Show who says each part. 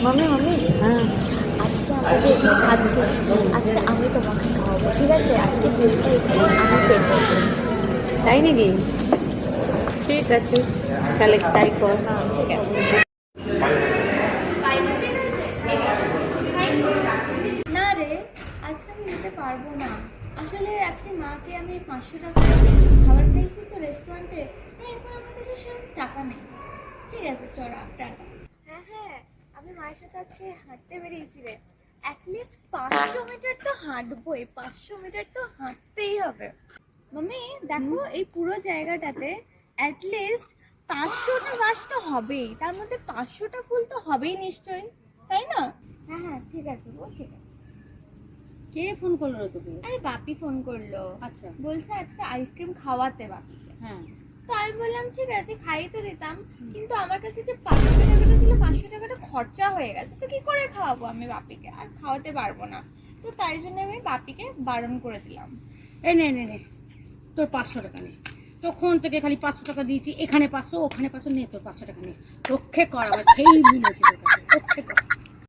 Speaker 1: Mummy mummy,
Speaker 2: হ্যাঁ
Speaker 1: আজকে আমরা যে খাচ্ছি, আজকে আমি তোমাকে খাওয়াবো, ঠিক আছে? আজকে বিলটা একটু আমি পে করবো।
Speaker 2: তাই নাকি? ঠিক আছে, তাহলে তাই কর।
Speaker 1: ঠিক আছে। না রে, আজকে আমি যেতে পারবো না। আসলে আজকে মাকে আমি 500 টাকা খাবার খাইছি তো রেস্টুরেন্টে, তাই এখন আমার কাছে সেরকম টাকা নেই। ঠিক আছে, চল টাটা। হ্যাঁ হ্যাঁ, আমি মায়ের সাথে আজকে হাঁটতে বেরিয়েছি রে। অ্যাটলিস্ট 500 মিটার তো হাঁটবোই, 500 মিটার তো হাঁটতেই হবে। মাম্মি দেখো, এই পুরো জায়গাটাতে অ্যাটলিস্ট 500টা গাছ তো হবেই, তার মধ্যে 500টা ফুল তো হবেই নিশ্চয়ই, তাই না? হ্যাঁ হ্যাঁ, ঠিক আছে গো, ঠিক আছে।
Speaker 2: কে ফোন করলো রে তোকে?
Speaker 1: আরে বাপি ফোন করলো,
Speaker 2: আচ্ছা।
Speaker 1: বলছে আজকে আইসক্রিম খাওয়াতে বাপিকে।
Speaker 2: হ্যাঁ।
Speaker 1: তো আমি বললাম ঠিক আছে, খাইয়ে তো দিতাম, কিন্তু আমার কাছে যে 500 টাকাটা ছিল, 500 টাকাটা খরচা হয়ে গেছে, তো কি করে খাওয়াবো আমি বাপিকে? আর খাওয়াতে পারবো না। তো তাই জন্য আমি বাপিকে বারণ করে দিলাম।
Speaker 2: এই নে নে নে, তোর 500 টাকা নে। তখন থেকে খালি 500 টাকা দিয়েছি, এখানে 500 ওখানে 500, নে তোর 500 টাকা নে। রক্ষে কর, আবার খেয়েই ভুল হয়েছে তোর কাছে, রক্ষে কর।